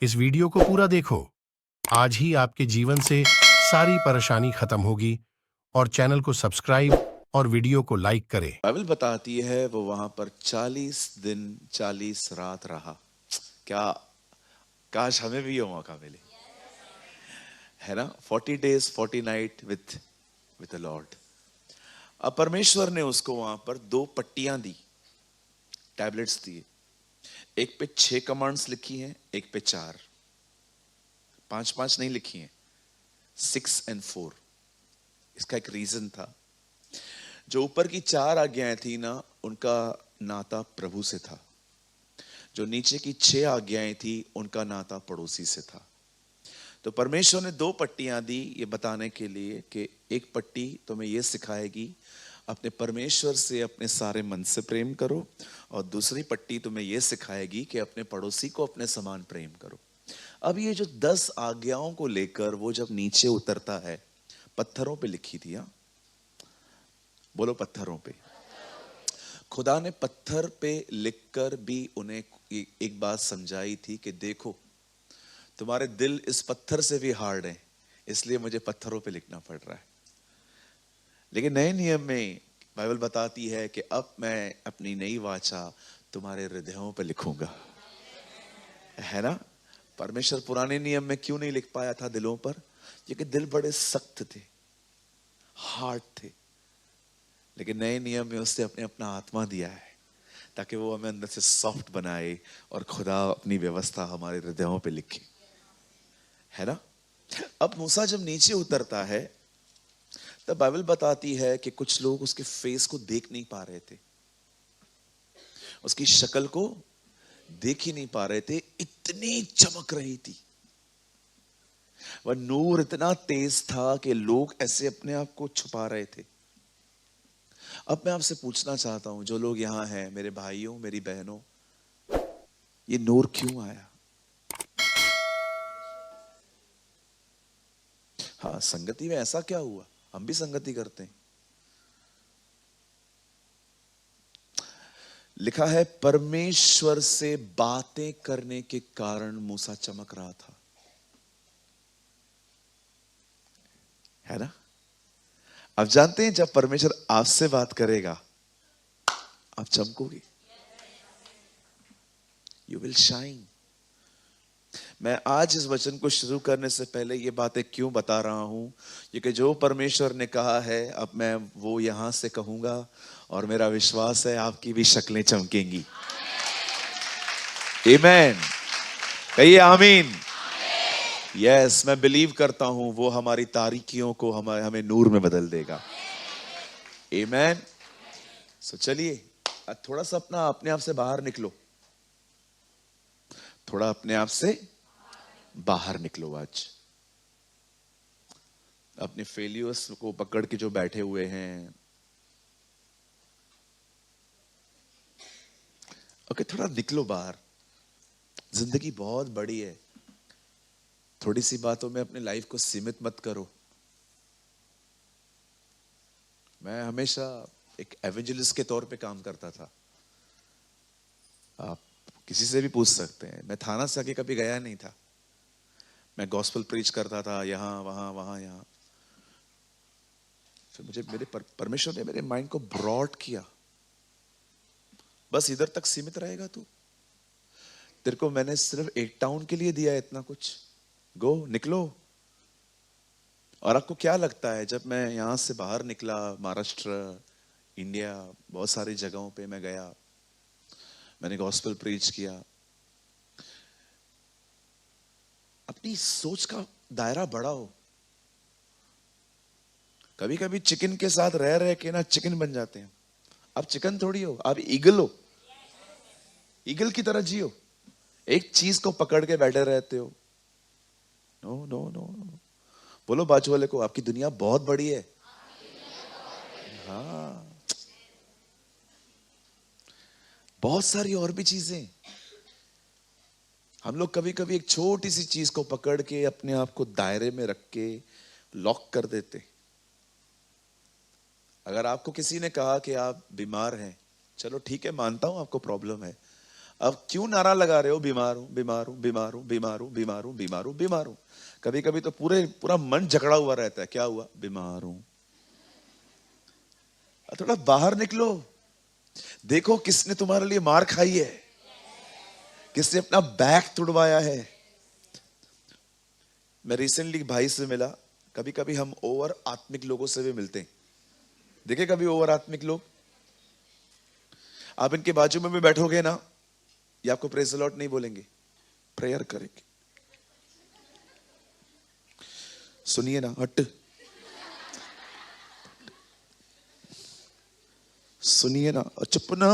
इस वीडियो को पूरा देखो। आज ही आपके जीवन से सारी परेशानी खत्म होगी। और चैनल को सब्सक्राइब और वीडियो को लाइक करें। बाइबल बताती है वो वहां पर 40 दिन 40 रात रहा। क्या काश हमें भी ये मौका मिले, है ना। 40 days 40 night with the Lord. अब परमेश्वर ने उसको वहां पर 2 पट्टियां दी, टैबलेट्स दिए। एक पे 6 कमांड्स लिखी हैं, एक पे 4, 5 नहीं लिखी हैं, 6 and 4। इसका एक रीजन था। जो ऊपर की 4 आज्ञाएं थी ना, उनका नाता प्रभु से था। जो नीचे की 6 आज्ञाएं थी, उनका नाता पड़ोसी से था। तो परमेश्वर ने 2 पट्टियां दी ये बताने के लिए कि एक पट्टी तुम्हें यह सिखाएगी अपने परमेश्वर से अपने सारे मन से प्रेम करो, और दूसरी पट्टी तुम्हें यह सिखाएगी कि अपने पड़ोसी को अपने समान प्रेम करो। अब ये जो 10 आज्ञाओं को लेकर वो जब नीचे उतरता है, पत्थरों पे लिखी थी। हाँ बोलो, पत्थरों पे। खुदा ने पत्थर पे लिखकर भी उन्हें एक बात समझाई थी कि देखो, तुम्हारे दिल इस पत्थर से भी हार्ड है, इसलिए मुझे पत्थरों पे लिखना पड़ रहा है। लेकिन नए नियम में बाइबल बताती है कि अब मैं अपनी नई वाचा तुम्हारे हृदयों पे लिखूंगा, है ना। परमेश्वर पुराने नियम में क्यों नहीं लिख पाया था दिलों पर? क्योंकि दिल बड़े सख्त थे, हार्ड थे। लेकिन नए नियम में उसने अपना आत्मा दिया है ताकि वो हमें अंदर से सॉफ्ट बनाए और खुदा अपनी व्यवस्था हमारे हृदयों पे लिखे, है ना। अब मूसा जब नीचे उतरता है, तब बाइबल बताती है कि कुछ लोग उसके फेस को देख नहीं पा रहे थे, उसकी शक्ल को देख ही नहीं पा रहे थे, इतनी चमक रही थी। वह नूर इतना तेज था कि लोग ऐसे अपने आप को छुपा रहे थे। अब मैं आपसे पूछना चाहता हूं, जो लोग यहां हैं, मेरे भाइयों मेरी बहनों, ये नूर क्यों आया? हाँ, संगति में ऐसा क्या हुआ? हम भी संगति करते हैं। लिखा है परमेश्वर से बातें करने के कारण मूसा चमक रहा था, है ना। आप जानते हैं जब परमेश्वर आपसे बात करेगा, आप चमकोगे, यू विल शाइन। मैं आज इस वचन को शुरू करने से पहले ये बातें क्यों बता रहा हूं? क्योंकि जो परमेश्वर ने कहा है, अब मैं वो यहां से कहूंगा, और मेरा विश्वास है आपकी भी शक्लें चमकेंगी। आमीन। कहिए आमीन। यस, मैं बिलीव करता हूं वो हमारी तारीकियों को हमें नूर में बदल देगा। आमीन। सो चलिए, थोड़ा सा अपने आप से बाहर निकलो, थोड़ा अपने आप से बाहर निकलो। आज अपने फेलियर्स को पकड़ के जो बैठे हुए हैं, ओके, थोड़ा निकलो बाहर। जिंदगी बहुत बड़ी है, थोड़ी सी बातों में अपने लाइफ को सीमित मत करो। मैं हमेशा एक एवेंजलिस्ट के तौर पे काम करता था। आप किसी से भी पूछ सकते हैं, मैं थाना से आके कभी गया नहीं था। मैं गॉस्पेल प्रीच करता था, यहाँ वहां वहां यहाँ। फिर मुझे मेरे परमेश्वर ने मेरे माइंड को ब्रॉड किया, बस इधर तक सीमित रहेगा तू, तेरे को मैंने सिर्फ एक टाउन के लिए दिया है इतना कुछ, गो निकलो। और आपको क्या लगता है, जब मैं यहां से बाहर निकला, महाराष्ट्र, इंडिया, बहुत सारी जगहों पे मैं गया, मैंने गॉस्पेल प्रीच किया। अपनी सोच का दायरा बढ़ाओ। कभी कभी चिकन के साथ रह रहे के ना चिकन बन जाते हैं। आप चिकन थोड़ी हो, आप ईगल हो। ईगल की तरह जियो, एक चीज को पकड़ के बैठे रहते हो। No no no no. बोलो बाजू वाले को, आपकी दुनिया बहुत बड़ी है। हाँ, बहुत सारी और भी चीजें। हम लोग कभी कभी एक छोटी सी चीज को पकड़ के अपने आप को दायरे में रख के लॉक कर देते। अगर आपको किसी ने कहा कि आप बीमार हैं, चलो ठीक है, मानता हूं आपको प्रॉब्लम है। अब क्यों नारा लगा रहे हो, बीमार हूं बीमार हूं बीमार हूं बीमार हूं बीमार हूं बीमार हूं बीमार हूं? कभी कभी तो पूरा मन जकड़ा हुआ रहता है, क्या हुआ, बीमार हूं। थोड़ा बाहर निकलो, देखो किसने तुम्हारे लिए मार खाई है, किसने अपना बैक तुड़वाया है। मैं रिसेंटली भाई से मिला, कभी कभी हम ओवर आत्मिक लोगों से भी मिलते हैं। देखे कभी ओवर आत्मिक लोग, आप इनके बाजू में भी बैठोगे ना, ये आपको प्रेज द लॉर्ड नहीं बोलेंगे, प्रेयर करेंगे। सुनिए ना, हट, सुनिए ना, चुप ना।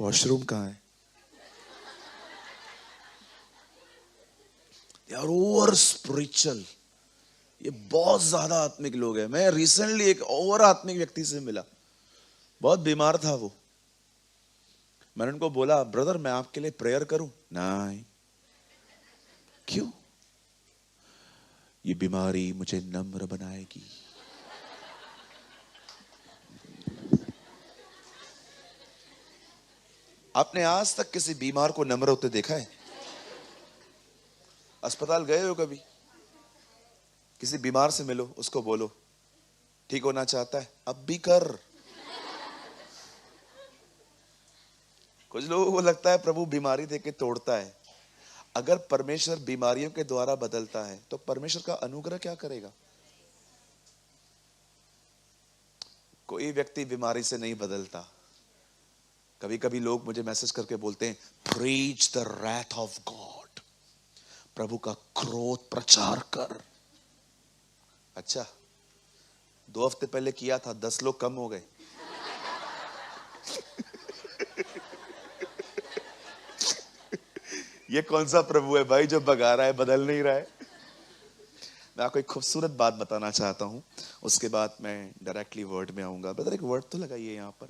वॉशरूम कहाँ है यार? ओवर स्पिरिचुअल, ये बहुत ज्यादा आत्मिक लोग हैं। मैं रिसेंटली एक ओवर आत्मिक व्यक्ति से मिला, बहुत बीमार था वो। मैंने उनको बोला, ब्रदर मैं आपके लिए प्रेयर करूं? नहीं। क्यों? ये बीमारी मुझे नम्र बनाएगी। आपने आज तक किसी बीमार को नम्र होते देखा है? अस्पताल गए हो कभी? किसी बीमार से मिलो, उसको बोलो ठीक होना चाहता है, अब भी कर। कुछ लोगों को लगता है प्रभु बीमारी देके तोड़ता है। अगर परमेश्वर बीमारियों के द्वारा बदलता है तो परमेश्वर का अनुग्रह क्या करेगा? कोई व्यक्ति बीमारी से नहीं बदलता। कभी कभी लोग मुझे मैसेज करके बोलते हैं, preach the wrath of God, प्रभु का क्रोध प्रचार कर। अच्छा, 2 हफ्ते पहले किया था, 10 लोग कम हो गए। ये कौन सा प्रभु है भाई जो भगा रहा है, बदल नहीं रहा है? मैं आपको एक खूबसूरत बात बताना चाहता हूं, उसके बाद मैं डायरेक्टली वर्ड में आऊंगा। ब्रदर एक वर्ड तो लगाइए यहां पर,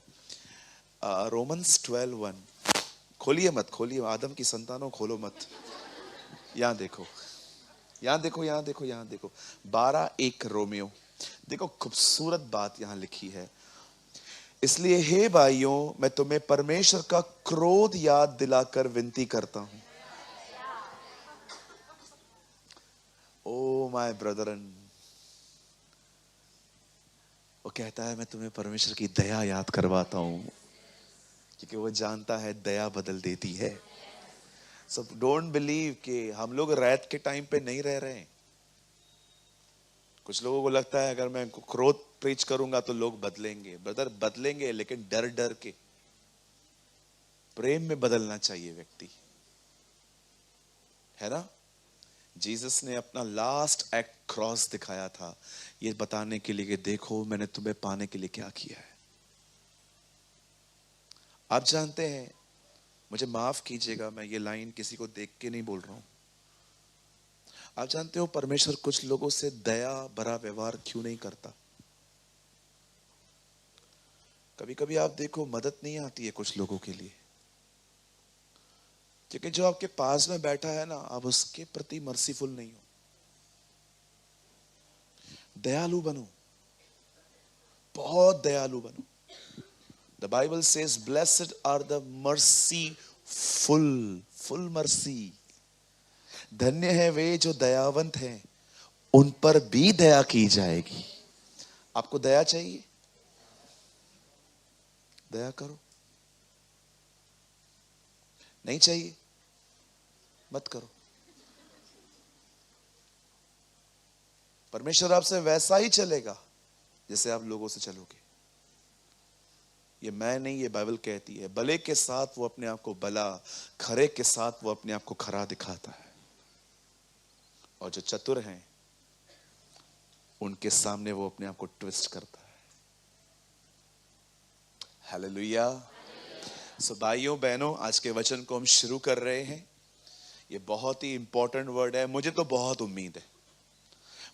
रोमन्स 12:1। खोलिए मत, खोलिए, आदम की संतानों खोलो मत। यहां देखो, यहां देखो, यहां देखो, यहां देखो, 12:1 रोमियो। देखो खूबसूरत बात यहां लिखी है, इसलिए हे भाइयों मैं तुम्हें परमेश्वर का क्रोध याद दिलाकर विनती करता हूं। ओ माय ब्रदरन, वो कहता है मैं तुम्हें परमेश्वर की दया याद करवाता हूं, क्योंकि वो जानता है दया बदल देती है। सो डोंट बिलीव कि हम लोग रैत के टाइम पे नहीं रह रहे हैं। कुछ लोगों को लगता है अगर मैं क्रोध प्रीच करूंगा तो लोग बदलेंगे। ब्रदर बदलेंगे, लेकिन डर डर के। प्रेम में बदलना चाहिए व्यक्ति, है ना? जीसस ने अपना लास्ट एक्ट क्रॉस दिखाया था, ये बताने के लिए कि देखो मैंने तुम्हें पाने के लिए क्या किया है। आप जानते हैं, मुझे माफ कीजिएगा, मैं ये लाइन किसी को देख के नहीं बोल रहा हूं। आप जानते हो परमेश्वर कुछ लोगों से दया भरा व्यवहार क्यों नहीं करता? कभी कभी आप देखो मदद नहीं आती है कुछ लोगों के लिए, क्योंकि जो आपके पास में बैठा है ना, आप उसके प्रति मर्सीफुल नहीं हो। दयालु बनो, बहुत दयालु बनो। The Bible says blessed are the merciful, full mercy. धन्य है वे जो दयावंत हैं, उन पर भी दया की जाएगी। आपको दया चाहिए? दया करो। नहीं चाहिए? मत करो। परमेश्वर आपसे वैसा ही चलेगा जैसे आप लोगों से चलोगे। ये मैं नहीं, ये बाइबल कहती है। भले के साथ वो अपने आप को भला, खरे के साथ वो अपने आप को खरा दिखाता है, और जो चतुर हैं उनके सामने वो अपने आप को ट्विस्ट करता है। हालेलुया। सो भाइयों बहनों, आज के वचन को हम शुरू कर रहे हैं। ये बहुत ही इंपॉर्टेंट वर्ड है। मुझे तो बहुत उम्मीद है,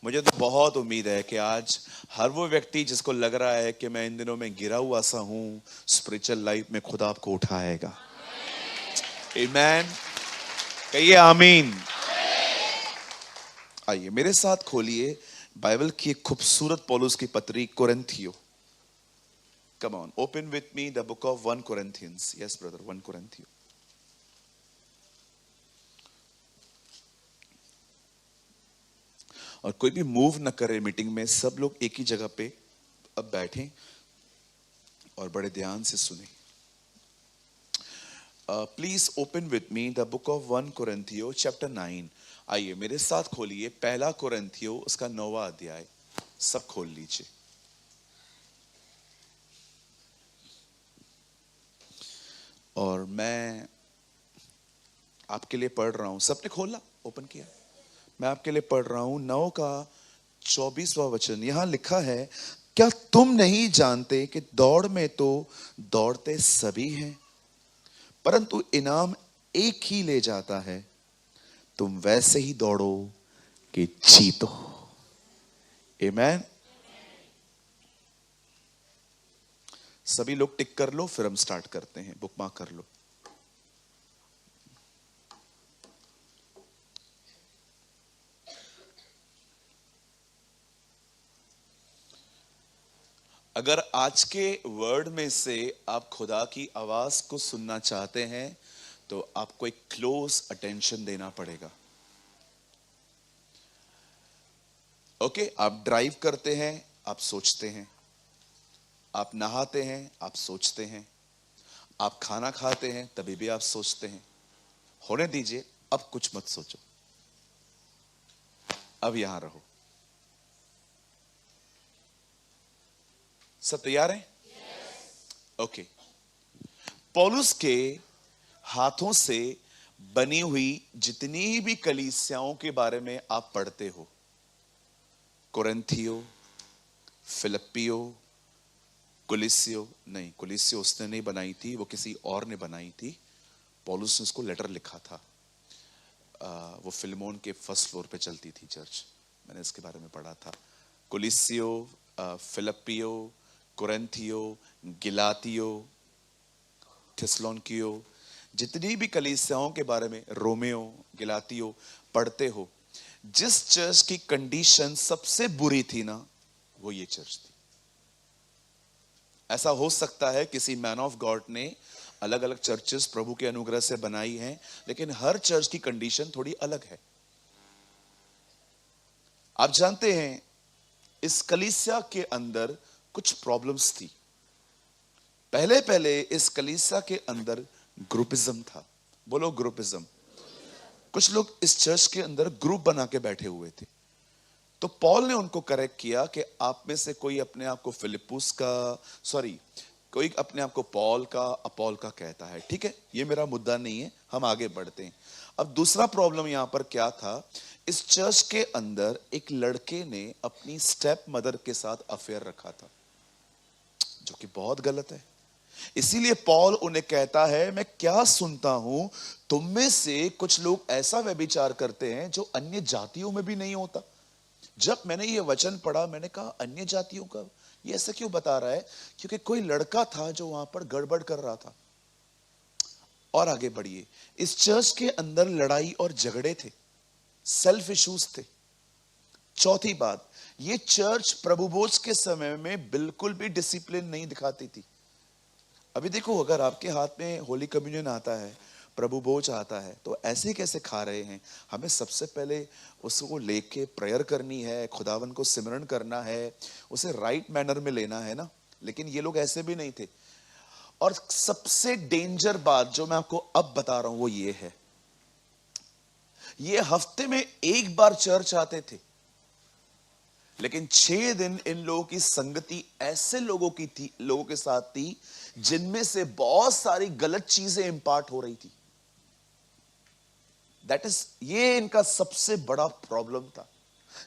मुझे तो बहुत उम्मीद है कि आज हर वो व्यक्ति जिसको लग रहा है कि मैं इन दिनों में गिरा हुआ सा हूं, स्पिरिचुअल लाइफ में खुदा आपको उठाएगा। आमीन, कहिए आमीन। आइए मेरे साथ खोलिए बाइबल की एक खूबसूरत पौलुस की पत्री कुरिन्थियों। Come on, open with me the book of 1 Corinthians. Yes, brother, 1 Corinthians. और कोई भी मूव न करे मीटिंग में, सब लोग एक ही जगह पे अब बैठें और बड़े ध्यान से सुने. Please open with me the book of 1 Corinthians chapter 9. आइए मेरे साथ खोलिए पहला कोरिन्थियो उसका 9वां अध्याय. सब खोल लीजिए. और मैं आपके लिए पढ़ रहा हूं. सबने खोला, ओपन किया. मैं आपके लिए पढ़ रहा हूं 9 का 24वां वचन. यहां लिखा है, क्या तुम नहीं जानते कि दौड़ में तो दौड़ते सभी हैं, परंतु इनाम एक ही ले जाता है. तुम वैसे ही दौड़ो कि जीतो. आमीन. सभी लोग टिक कर लो, फिर हम स्टार्ट करते हैं. बुक मार्क कर लो. अगर आज के वर्ड में से आप खुदा की आवाज को सुनना चाहते हैं तो आपको एक क्लोज अटेंशन देना पड़ेगा. ओके, आप ड्राइव करते हैं, आप सोचते हैं. आप नहाते हैं, आप सोचते हैं. आप खाना खाते हैं, तभी भी आप सोचते हैं. होने दीजिए, अब कुछ मत सोचो. अब यहां रहो. सब तैयार हैं? ओके. पौलुस के हाथों से बनी हुई जितनी भी कलीसियाओं के बारे में आप पढ़ते हो, कोरिन्थियो, फिलिप्पियो, कुलिसियो, नहीं, कुलिसियो उसने नहीं बनाई थी, वो किसी और ने बनाई थी. पौलुस ने उसको लेटर लिखा था. वो फिलमोन के फर्स्ट फ्लोर पे चलती थी चर्च. मैंने इसके बारे में पढ़ा था. कुलिसियो, फिलिप्पियो, कोरिन्थियो, गिलातियो, थिस्सलुनीकियो, जितनी भी कलीसियाओं के बारे में, रोमियो, गिलातियो पढ़ते हो, जिस चर्च की कंडीशन सबसे बुरी थी ना, वो ये चर्च थी. ऐसा हो सकता है किसी मैन ऑफ गॉड ने अलग अलग चर्चेस प्रभु के अनुग्रह से बनाई हैं, लेकिन हर चर्च की कंडीशन थोड़ी अलग है. आप जानते हैं इस कलीसिया के अंदर कुछ प्रॉब्लम्स थी. पहले पहले इस कलीसिया के अंदर ग्रुपिज्म था. बोलो ग्रुपिज्म. कुछ लोग इस चर्च के अंदर ग्रुप बना के बैठे हुए थे. तो पॉल ने उनको करेक्ट किया कि आप में से कोई अपने आप को फिलिप्पुस का, कोई अपने आप को पॉल का, अपोल का कहता है. ठीक है, ये मेरा मुद्दा नहीं है, हम आगे बढ़ते हैं. अब दूसरा प्रॉब्लम यहां पर क्या था, इस चर्च के अंदर एक लड़के ने अपनी स्टेप मदर के साथ अफेयर रखा था, जो कि बहुत गलत है. इसीलिए पॉल उन्हें कहता है, मैं क्या सुनता हूं, तुम में से कुछ लोग ऐसा व्यभिचार करते हैं जो अन्य जातियों में भी नहीं होता. जब मैंने ये वचन पढ़ा, मैंने कहा अन्य जातियों का ये ऐसा क्यों बता रहा है? क्योंकि कोई लड़का था जो वहां पर गड़बड़ कर रहा था. और आगे बढ़िए. इस चर्च के अंदर लड़ाई और झगड़े थे, सेल्फ इश्यूज थे. चौथी बात, ये चर्च प्रभु भोज के समय में बिल्कुल भी डिसिप्लिन नहीं दिखाती थी. अभी देखो, अगर आपके हाथ में होली कम्युनियन आता है, प्रभु भोज आता है, तो ऐसे कैसे खा रहे हैं? हमें सबसे पहले उसको लेके प्रेयर करनी है, खुदावन को सिमरन करना है, उसे राइट मैनर में लेना है ना. लेकिन ये लोग ऐसे भी नहीं थे. और सबसे डेंजर बात जो मैं आपको अब बता रहा हूं वो ये है, ये हफ्ते में एक बार चर्च आते थे, लेकिन 6 दिन इन लोगों की संगति ऐसे लोगों के साथ थी जिनमें से बहुत सारी गलत चीजें इंपार्ट हो रही थी. दैट इज, ये इनका सबसे बड़ा प्रॉब्लम था,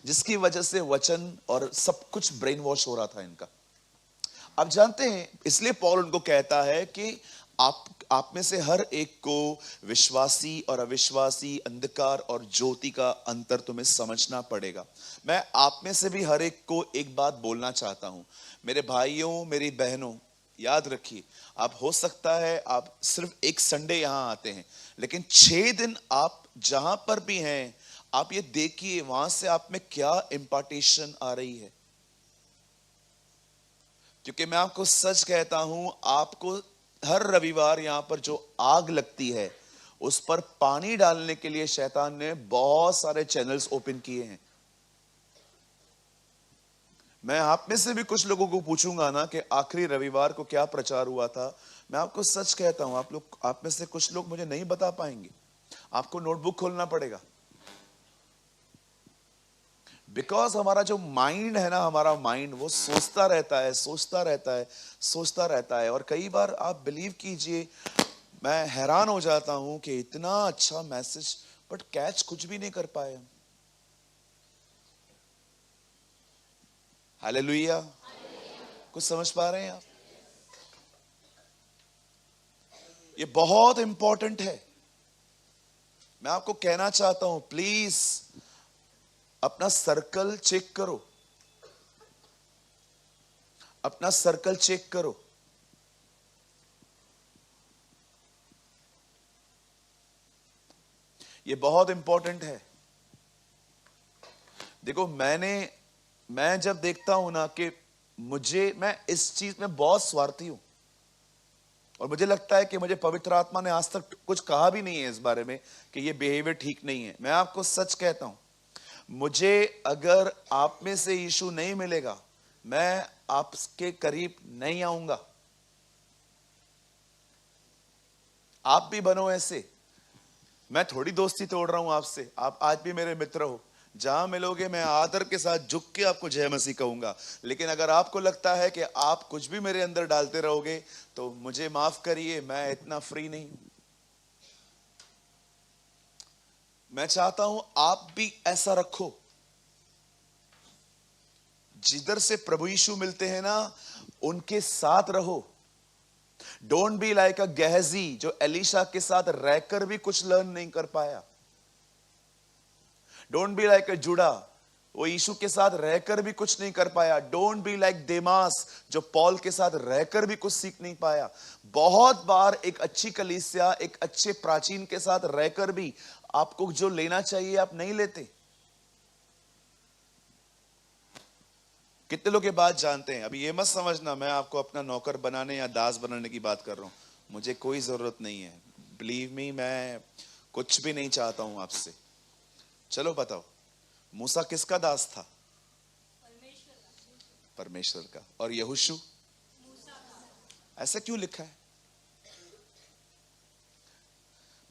जिसकी वजह से वचन और सब कुछ ब्रेन वॉश हो रहा था इनका. आप जानते हैं, इसलिए पौल उनको कहता है कि आप में से हर एक को विश्वासी और अविश्वासी, अंधकार और ज्योति का अंतर तुम्हें समझना पड़ेगा. मैं आप में से भी हर एक को एक बात बोलना चाहता हूं, मेरे भाइयों, मेरी बहनों, याद रखिए, आप हो सकता है आप सिर्फ एक संडे यहां आते हैं, लेकिन 6 दिन आप जहां पर भी हैं, आप ये देखिए वहां से आप में क्या इंपार्टेशन आ रही है. क्योंकि मैं आपको सच कहता हूं, आपको हर रविवार यहां पर जो आग लगती है उस पर पानी डालने के लिए शैतान ने बहुत सारे चैनल्स ओपन किए हैं। मैं आप में से भी कुछ लोगों को पूछूंगा ना कि आखिरी रविवार को क्या प्रचार हुआ था। मैं आपको सच कहता हूं, आप में से कुछ लोग मुझे नहीं बता पाएंगे। आपको नोटबुक खोलना पड़ेगा। बिकॉज हमारा जो माइंड है ना, हमारा माइंड वो सोचता रहता है, सोचता रहता है, सोचता रहता है। और कई बार आप बिलीव कीजिए, मैं हैरान हो जाता हूं कि इतना अच्छा मैसेज बट कैच कुछ भी नहीं कर पाए हम। हालेलुया। कुछ समझ पा रहे हैं आप? ये बहुत इंपॉर्टेंट है। मैं आपको कहना चाहता हूं, प्लीज अपना सर्कल चेक करो, अपना सर्कल चेक करो। ये बहुत इंपॉर्टेंट है। देखो, मैं जब देखता हूं ना कि मैं इस चीज में बहुत स्वार्थी हूं, और मुझे लगता है कि मुझे पवित्र आत्मा ने आज तक कुछ कहा भी नहीं है इस बारे में कि ये बिहेवियर ठीक नहीं है। मैं आपको सच कहता हूं, मुझे अगर आप में से यीशु नहीं मिलेगा, मैं आपके करीब नहीं आऊंगा। आप भी बनो ऐसे। मैं थोड़ी दोस्ती तोड़ रहा हूं आपसे, आप आज भी मेरे मित्र हो। जहां मिलोगे मैं आदर के साथ झुक के आपको जय मसीह कहूंगा। लेकिन अगर आपको लगता है कि आप कुछ भी मेरे अंदर डालते रहोगे तो मुझे माफ करिए, मैं इतना फ्री नहीं हूं। मैं चाहता हूं आप भी ऐसा रखो। जिधर से प्रभु यीशु मिलते हैं ना, उनके साथ रहो। डोंट बी लाइक अ गेहजी, जो एलीशा के साथ रहकर भी कुछ लर्न नहीं कर पाया। डोंट बी लाइक अ जुड़ा, वो यीशु के साथ रहकर भी कुछ नहीं कर पाया। डोंट बी लाइक देमास, जो पॉल के साथ रहकर भी कुछ सीख नहीं पाया। बहुत बार एक अच्छी कलीसिया, एक अच्छे प्राचीन के साथ रहकर भी आपको जो लेना चाहिए आप नहीं लेते। कितने लोग ये बात जानते हैं? अभी ये मत समझना मैं आपको अपना नौकर बनाने या दास बनाने की बात कर रहा हूं। मुझे कोई जरूरत नहीं है, बिलीव मी, मैं कुछ भी नहीं चाहता हूं आपसे। चलो बताओ, मूसा किसका दास था? परमेश्वर का। और यहोशू? ऐसा क्यों लिखा है?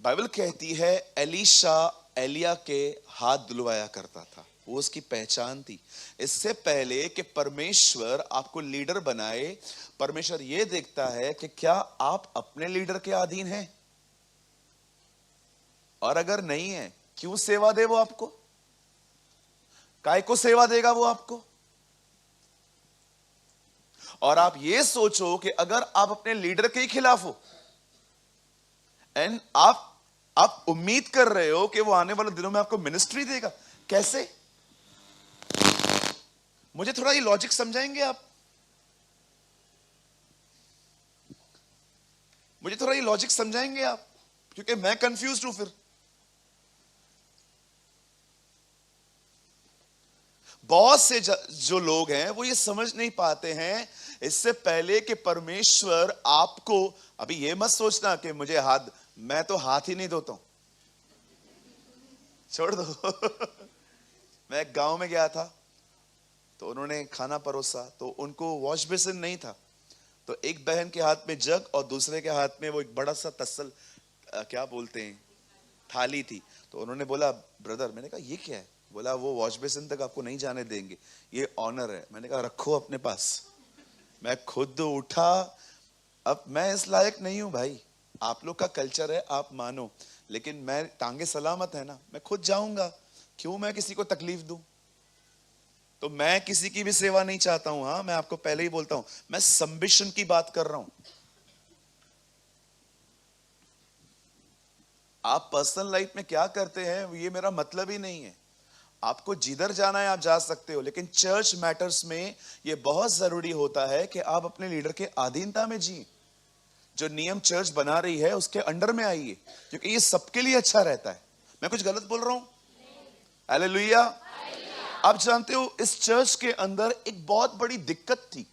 बाइबल कहती है एलीशा एलिया के हाथ धुलवाया करता था, वो उसकी पहचान थी। इससे पहले कि परमेश्वर आपको लीडर बनाए, परमेश्वर ये देखता है कि क्या आप अपने लीडर के अधीन हैं, और अगर नहीं है, क्यों सेवा दे वो आपको? काय को सेवा देगा वो आपको? और आप ये सोचो कि अगर आप अपने लीडर के ही खिलाफ हो एंड आप उम्मीद कर रहे हो कि वो आने वाले दिनों में आपको मिनिस्ट्री देगा, कैसे? मुझे थोड़ा ये लॉजिक समझाएंगे आप? मुझे थोड़ा ये लॉजिक समझाएंगे आप? क्योंकि मैं कंफ्यूज्ड हूं। फिर बहुत से जो लोग हैं वो ये समझ नहीं पाते हैं इससे पहले कि परमेश्वर आपको, अभी ये मत सोचना कि मुझे हाथ, मैं तो हाथ ही नहीं धोता हूं, छोड़ दो। मैं एक गांव में गया था, तो उन्होंने खाना परोसा, तो उनको वॉश बेसिन नहीं था। तो एक बहन के हाथ में जग और दूसरे के हाथ में वो एक बड़ा सा तस्सल, क्या बोलते हैं, थाली थी। तो उन्होंने बोला, ब्रदर, मैंने कहा ये क्या है? बोला वो वॉश बेसिन तक आपको नहीं जाने देंगे, ये ऑनर है। मैंने कहा रखो अपने पास। मैं खुद उठा, अब मैं इस लायक नहीं हूं भाई, आप लोग का कल्चर है, आप मानो, लेकिन मैं टांगे सलामत है ना, मैं खुद जाऊंगा, क्यों मैं किसी को तकलीफ दूं? तो मैं किसी की भी सेवा नहीं चाहता हूं। हाँ, मैं आपको पहले ही बोलता हूं, मैं संबिशन की बात कर रहा हूं। आप पर्सनल लाइफ में क्या करते हैं ये मेरा मतलब ही नहीं है। आपको जिधर जाना है आप जा सकते हो, लेकिन चर्च मैटर्स में यह बहुत जरूरी होता है कि आप अपने लीडर के अधीनता में जिए। जो नियम चर्च बना रही है उसके अंडर में आइए, क्योंकि ये सबके लिए अच्छा रहता है। मैं कुछ गलत बोल रहा हूं? हालेलुया। आप जानते हो इस चर्च के अंदर एक बहुत बड़ी दिक्कत थी।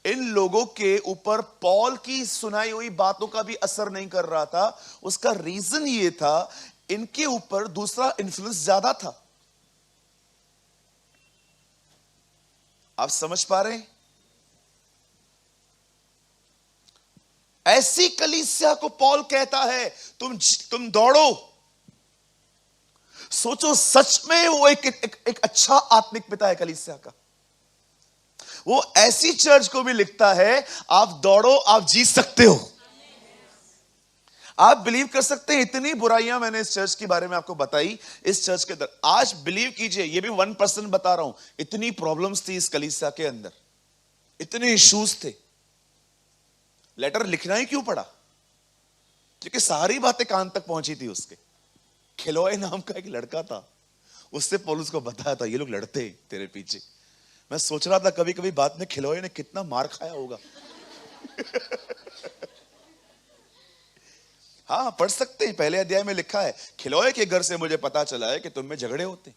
इन लोगों के ऊपर पॉल की सुनाई हुई बातों का भी असर नहीं कर रहा था। उसका रीजन ये था, इनके ऊपर दूसरा इन्फ्लुएंस ज्यादा था। आप समझ पा रहे हैं? ऐसी कलीसिया को पॉल कहता है तुम दौड़ो। सोचो, सच में वो एक अच्छा आत्मिक पिता है कलीसिया का। वो ऐसी चर्च को भी लिखता है, आप दौड़ो, आप जीत सकते हो। आप बिलीव कर सकते हैं, इतनी बुराइयां मैंने इस चर्च के बारे में आपको बताई। इस चर्च के अंदर आज बिलीव कीजिए, ये भी 1% बता रहा हूं, इतनी प्रॉब्लम्स थी इस कलीसिया के अंदर, इतने इश्यूज थे। लेटर लिखना ही क्यों पड़ा? क्योंकि सारी बातें कान तक पहुंची थी उसके। खिलोए नाम का एक लड़का था, उससे पौलुस को बताया था ये लोग लड़ते तेरे पीछे। मैं सोच रहा था कभी कभी बाद में खिलोए ने कितना मार खाया होगा। हाँ, पढ़ सकते हैं, पहले अध्याय में लिखा है, खिलोए के घर से मुझे पता चला है कि तुम में झगड़े होते।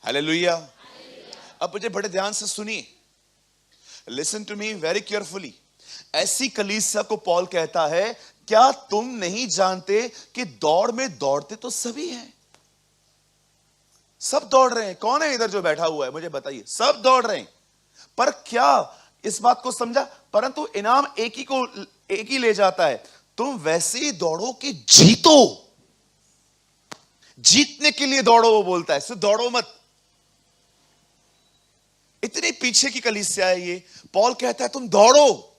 हालेलुया। अब मुझे बड़े ध्यान से सुनिए, listen to me very carefully. ऐसी कलीसिया को पॉल कहता है, क्या तुम नहीं जानते कि दौड़ में दौड़ते तो सभी हैं? सब दौड़ रहे हैं। कौन है इधर जो बैठा हुआ है मुझे बताइए? सब दौड़ रहे हैं, पर क्या इस बात को समझा? परंतु इनाम एक ही ले जाता है। तुम वैसे ही दौड़ो कि जीतो। जीतने के लिए दौड़ो, वो बोलता है, सिर्फ दौड़ो मत। इतनी पीछे की कलीसिया है ये। पॉल कहता है तुम दौड़ो।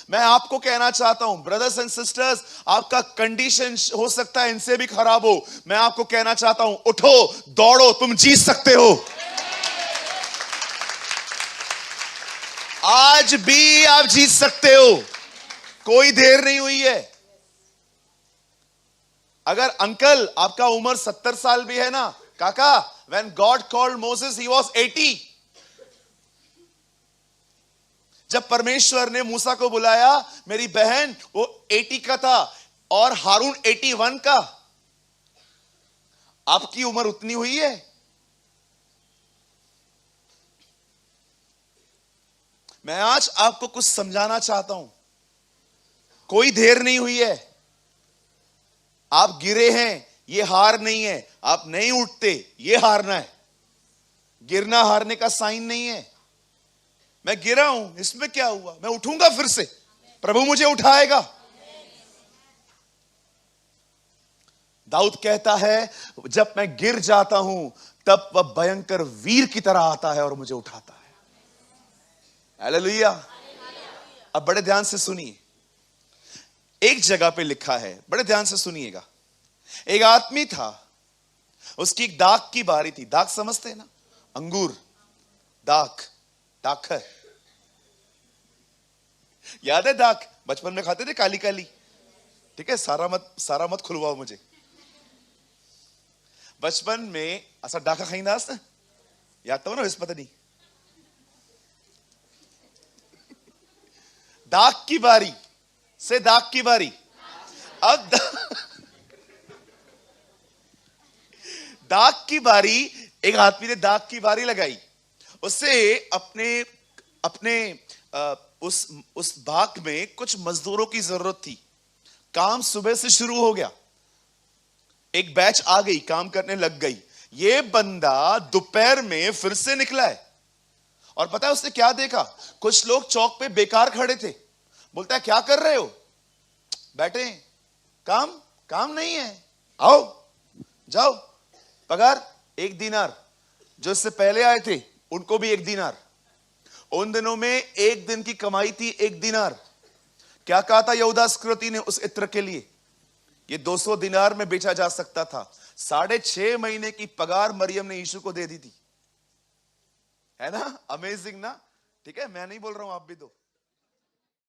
मैं आपको कहना चाहता हूं ब्रदर्स एंड सिस्टर्स, आपका कंडीशन हो सकता है इनसे भी खराब हो। मैं आपको कहना चाहता हूं, उठो, दौड़ो, तुम जीत सकते हो। आज भी आप जीत सकते हो, कोई देर नहीं हुई है। अगर अंकल आपका उम्र 70 साल भी है ना, काका, when God called Moses he was 80। जब परमेश्वर ने मूसा को बुलाया, मेरी बहन वो 80 का था और हारून 81 का। आपकी उम्र उतनी हुई है। मैं आज आपको कुछ समझाना चाहता हूं, कोई देर नहीं हुई है। आप गिरे हैं, ये हार नहीं है। आप नहीं उठते, ये हारना है। गिरना हारने का साइन नहीं है। मैं गिरा हूं, इसमें क्या हुआ? मैं उठूंगा फिर से, प्रभु मुझे उठाएगा। दाऊद कहता है, जब मैं गिर जाता हूं तब वह भयंकर वीर की तरह आता है और मुझे उठाता है। हालेलुया। अब बड़े ध्यान से सुनिए, एक जगह पे लिखा है, बड़े ध्यान से सुनिएगा। एक आदमी था, उसकी एक दाख की बारी थी। दाख समझते हैं ना? अंगूर, दाख, दाखर। याद है दाख? बचपन में खाते थे, काली काली। ठीक है, सारा मत खुलवाओ मुझे। बचपन में असा डाका खाईंदा ना, याद तो ना? इस पता नहीं, दाख की बारी से दाख की बारी। अब दाख की बारी, एक आदमी ने दाख की बारी लगाई। उससे अपने उस बाग में कुछ मजदूरों की जरूरत थी। काम सुबह से शुरू हो गया, एक बैच आ गई, काम करने लग गई। ये बंदा दोपहर में फिर से निकला है और पता है उसने क्या देखा? कुछ लोग चौक पे बेकार खड़े थे। बोलता है, क्या कर रहे हो? बैठे, काम नहीं है, आओ जाओ। पगार 1 दीनार। जो इससे पहले आए थे उनको भी 1 दीनार। उन दिनों में 1 दिन की कमाई थी 1 दीनार। क्या कहा था यहूदा इस्करियोती ने उस इत्र के लिए? ये 200 दीनार में बेचा जा सकता था। 6.5 महीने की पगार मरियम ने यीशु को दे दी थी। है ना? अमेजिंग ना? ठीक है, मैं नहीं बोल रहा हूं, आप भी दो।